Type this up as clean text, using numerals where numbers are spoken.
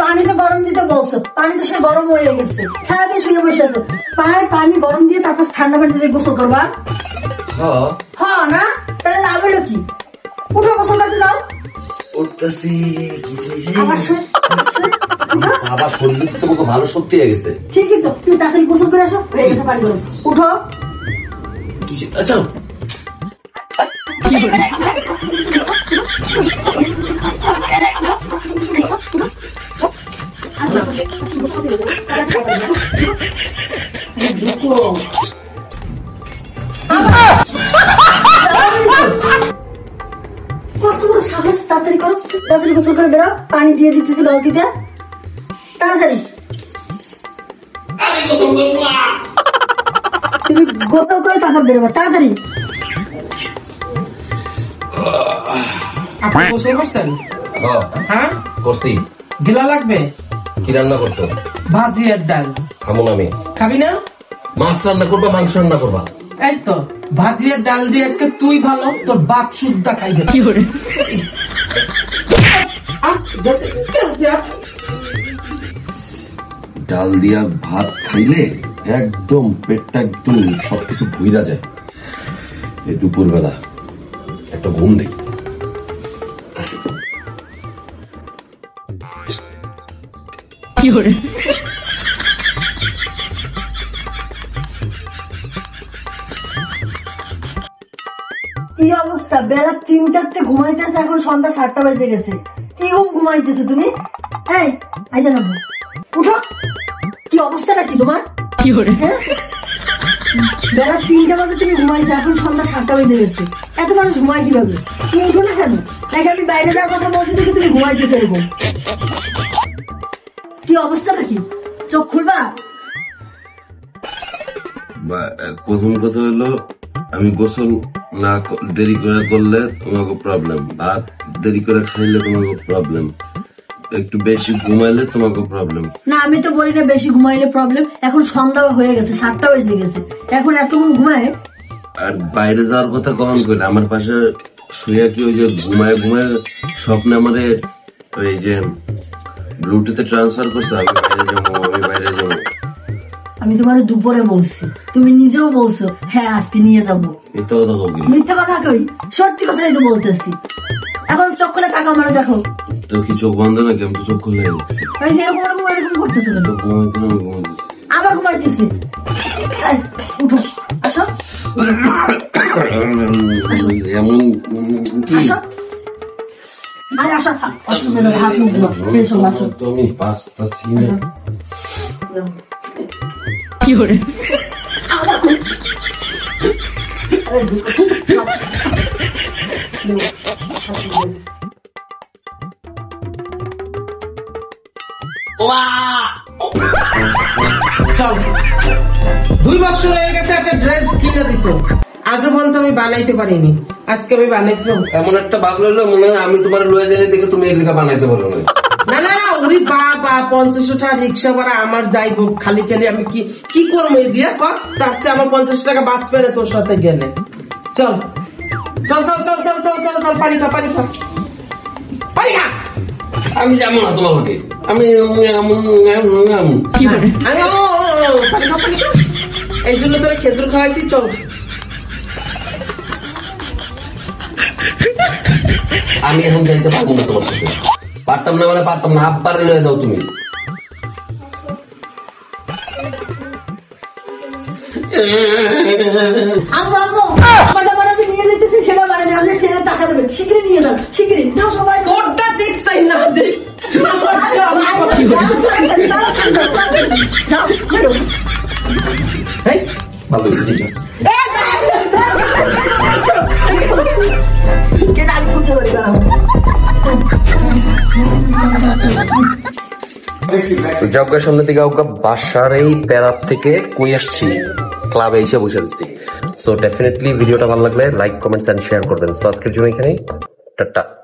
পানি তো গরম দিতে বলছো, পানি তো সে গরম হয়ে গেছে, সারাদিন শুয়ে বসে আছে। পানি গরম দিয়ে তারপর ঠান্ডা পানি দিয়ে গোসল করবা? হ্যাঁ না, তাহলে লাভ হলো কি? উঠো, গোসল করতে যাও। উঠতেছি। আবার শরীর তো ভালো শক্তি হয়ে গেছে। ঠিকই তো, তুমি তাড়াতাড়ি গোসল করে আসো, হয়ে গেছে পানি গরম। উঠো। চলো। তাড়াতাড়ি করো, তাড়াতাড়ি গোসল করে বেরো, পানি দিয়ে দিতেছি বালতিতে, তাড়াতাড়ি। তুমি গোসল করে তারপর বেরোবা, তাড়াতাড়ি। আপনি গোসল করছেন? হ্যাঁ করছি। গিলা লাগবে? কি রান্না করতো? ভাজি আর ডাল। খাবো না আমি। খাবি না? মাছ রান্না করবা, মাংস রান্না করবা? এই তো ভাজি আর ডাল দিয়ে আজকে তুই ভালো, তোর বাপ সুদ্ধা খাইবে। কি করে ডাল দিয়া ভাত খাইলে একদম পেটটা একদম সবকিছু ভুইরা যায়। এই দুপুর বেলা একটা ঘুম দেই। কি করে কি অবস্থা? বেলা 3টাতে ঘুমাইতেছে, এখন সন্ধ্যা 7টা বেজে গেছে। কি ঘুমাইতেছো তুমি? এই আইজা না, উঠো। কি অবস্থাটা কি তোমার? কি করে বেলা 3টা বাজে তুমি ঘুমাইছো, এখন সন্ধ্যা 7টা বেজে গেছে। এত মানুষ ঘুমাই কিভাবে? কি উঠো না কেন? নাকি আমি বাইরে যাওয়ার কথা বলছি দেখে তুমি ঘুমাইতেছো এরকম? কি অবস্থাটা কি? চোখ খুলবা? প্রথম কথা হলো, আমি গোসল না দেরি করে করলে তোমাকে প্রবলেম, ভাত দেরি করে খাইলে তোমাকে প্রবলেম, একটু বেশি ঘুমাইলে তোমাকে প্রবলেম। না, আমি তো বলি না বেশি ঘুমাইলে প্রবলেম। এখন সন্ধ্যা হয়ে গেছে, 7টা বেজে গেছে, এখন এতক্ষণ ঘুমায়? আর বাইরে যাওয়ার কথা কখন কইলে? আমার পাশে শুয়ে কি ওই যে ঘুমায় স্বপ্নে আমারে ওই যে ব্লুটুথে ট্রান্সফার করছে, আমি বাইরে যাবো, আমি বাইরে যাবো। আমি তোমার দুপুরে বলছি, তুমি নিজেও বলছো হ্যাঁ আজকে নিয়ে যাবো। মিথ্যা কথা কবি? মিথ্যা কথা কই? সত্যি কথাই তো বলতেছি। এখন চোখ খুলে তাকাও, মানে দেখো তো কি চোখ বন্ধ নাকি? আমি তো চোখ খুলে গেছি। ওই যে এরকম করতেছো কেন? ঘুমাইছিলাম, ঘুমাইছি। আবার ঘুমাইতেছি। উঠো, আসো। এমন কি? আসো, আরে আসো, হাত মুখ ধোয়া, ফ্রেশ হবো, আসো। তুমি পাচ্ছি না। কি করে চল, 2 বছর হয়ে গেছে একটা ড্রেস কিনে দিছো, আজও পর্যন্ত আমি বানাইতে পারিনি। আজকে আমি বানাইছো। এমন একটা ভাব লইলো মনে হয় আমি তোমার লয়ে যাই দেখে তুমি এর লেখা বানাইতে পারো না। না না না, ওরে বাবা, 50 টাকা রিক্সা ভাড়া আমার যাইব, খালি আমি কি করবো এই দিয়ে? তার চেয়ে আমার 50 টাকা বাঁচবে না তোর সাথে গেলে। চল চল চল চল চল চল চল চল, পানি খা, পানি খা, পানি খা। আমি যাবো না তোমার লোকে, আমি এই জন্য তোরা খেজুর খাওয়াইছি। চল, আমি এখন যাইতে পারবো না তোমার সাথে। পারতাম না মানে পারতাম না, আব্বারে লয়ে যাও তুমি। নিয়ে যেতেছি, সেটা বাড়াতে আপনি সেটা টাকা দেবেন, শিগগিরই নিয়ে যান, শিগগিরই যাও সবাই। তোরটা দেখতাই না দেখ। ভালো ঠিক আছে। যজ্ঞের সামনে থেকে বাসার এই প্যারাপ থেকে কই আসছি, ক্লাবে এসে বসে আছি। সো ডেফিনেটলি ভিডিওটা ভালো লাগলে লাইক, কমেন্টস এন্ড শেয়ার করবেন। সো আজকের জন্য এখানে টাটা।